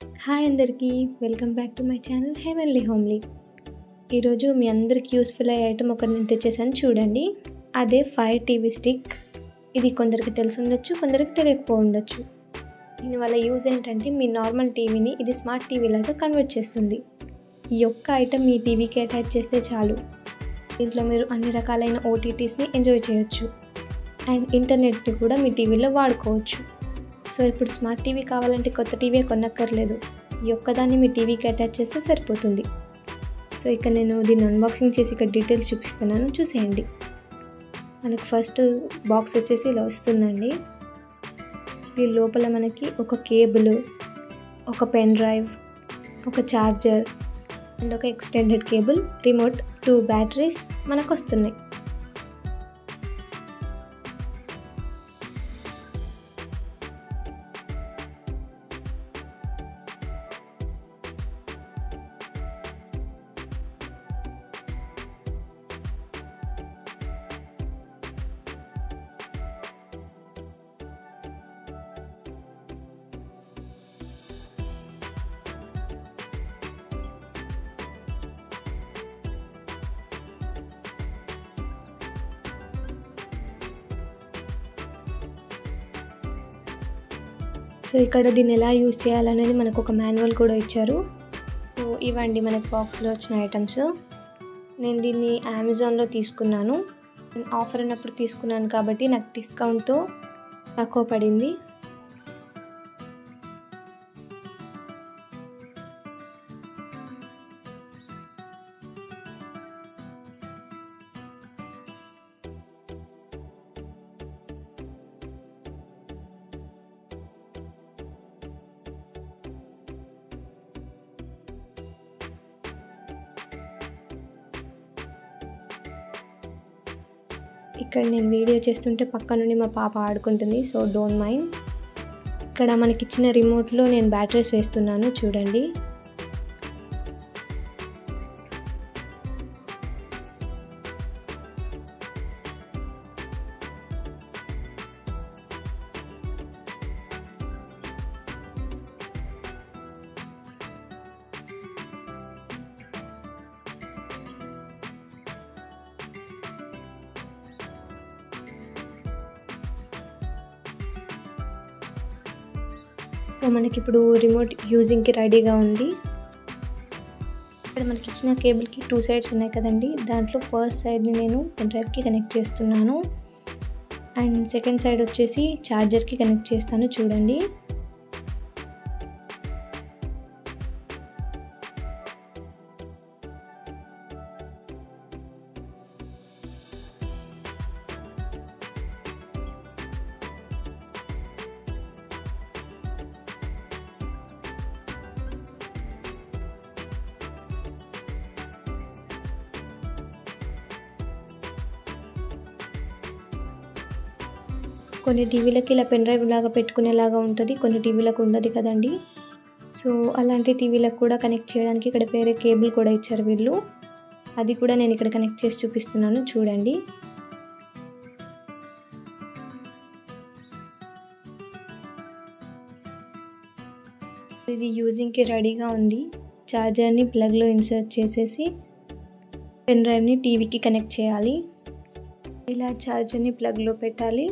Hi అందరికీ, welcome back to my channel heavenly homely. ఈరోజు మీ అందరికి యూస్ఫుల్ అయ్యే ఐటమ్ ఒకటి నేను తెచ్చేసాను చూడండి. అదే ఫైర్ టీవీ స్టిక్. ఇది కొందరికి తెలిసి ఉండొచ్చు, కొందరికి తెలియకపో ఉండొచ్చు. దీనివల్ల యూజ్ ఏంటంటే మీ నార్మల్ టీవీని ఇది స్మార్ట్ టీవీ లాగా కన్వర్ట్ చేస్తుంది. ఈ ఒక్క ఐటమ్ మీ టీవీకి అటాచ్ చేస్తే చాలు. దీంట్లో మీరు అన్ని రకాలైన ఓటీటీస్ని ఎంజాయ్ చేయొచ్చు అండ్ ఇంటర్నెట్ని కూడా మీ టీవీలో వాడుకోవచ్చు. సో ఇప్పుడు స్మార్ట్ టీవీ కావాలంటే కొత్త టీవీ కొనక్కర్లేదు. ఈ ఒక్కదాన్ని మీ టీవీకి అటాచ్ చేస్తే సరిపోతుంది. సో ఇక్కడ నేను దీన్ని అన్బాక్సింగ్ చేసి ఇక్కడ డీటెయిల్స్ చూపిస్తున్నాను, చూసేయండి. మనకు ఫస్ట్ బాక్స్ వచ్చేసి ఇలా వస్తుందండి. దీని లోపల మనకి ఒక కేబుల్, ఒక పెన్ డ్రైవ్, ఒక ఛార్జర్ అండ్ ఒక ఎక్స్టెండెడ్ కేబుల్, రిమోట్, 2 బ్యాటరీస్ మనకు వస్తున్నాయి. సో ఇక్కడ దీన్ని ఎలా యూజ్ చేయాలనేది మనకు ఒక మాన్యువల్ కూడా ఇచ్చారు. సో ఇవండి మనకు బాక్స్లో వచ్చిన ఐటమ్స్. నేను దీన్ని అమెజాన్లో తీసుకున్నాను. నేను ఆఫర్ ఉన్నప్పుడు తీసుకున్నాను కాబట్టి నాకు డిస్కౌంట్తో తక్కువ పడింది. ఇక్కడ నేను వీడియో చేస్తుంటే పక్క నుండి మా పాప ఆడుకుంటుంది, సో డోంట్ మైండ్. ఇక్కడ మనకిచ్చిన రిమోట్లో నేను బ్యాటరీస్ వేస్తున్నాను చూడండి. సో మనకి ఇప్పుడు రిమోట్ యూజింగ్కి రెడీగా ఉంది. ఇక్కడ మనకి ఇచ్చిన కేబుల్కి 2 సైడ్స్ ఉన్నాయి కదండి. దాంట్లో ఫస్ట్ సైడ్ని నేను పెన్ డ్రైవ్కి కనెక్ట్ చేస్తున్నాను అండ్ సెకండ్ సైడ్ వచ్చేసి ఛార్జర్కి కనెక్ట్ చేస్తాను చూడండి. కొన్ని టీవీలకి ఇలా పెన్ డ్రైవ్ లాగా పెట్టుకునేలాగా ఉంటుంది, కొన్ని టీవీలకు ఉండదు కదండి. సో అలాంటి టీవీలకు కూడా కనెక్ట్ చేయడానికి ఇక్కడ వేరే కేబుల్ కూడా ఇచ్చారు వీళ్ళు. అది కూడా నేను ఇక్కడ కనెక్ట్ చేసి చూపిస్తున్నాను చూడండి. ఇది యూజింగ్కి రెడీగా ఉంది. ఛార్జర్ని ప్లగ్లో ఇన్సర్ట్ చేసేసి పెన్ డ్రైవ్ని టీవీకి కనెక్ట్ చేయాలి. ఇలా ఛార్జర్ని ప్లగ్లో పెట్టాలి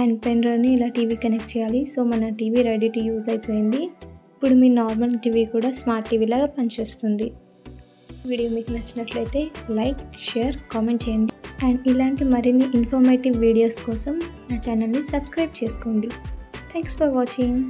అండ్ పెన్ డ్రైవ్ని ఇలా టీవీ కనెక్ట్ చేయాలి. సో మన టీవీ రెడీ టు యూజ్ అయిపోయింది. ఇప్పుడు మీ నార్మల్ టీవీ కూడా స్మార్ట్ టీవీ లాగా పనిచేస్తుంది. వీడియో మీకు నచ్చినట్లయితే లైక్, షేర్, కామెంట్ చేయండి అండ్ ఇలాంటి మరిన్ని ఇన్ఫర్మేటివ్ వీడియోస్ కోసం నా ఛానల్ని సబ్స్క్రైబ్ చేసుకోండి. Thanks for watching.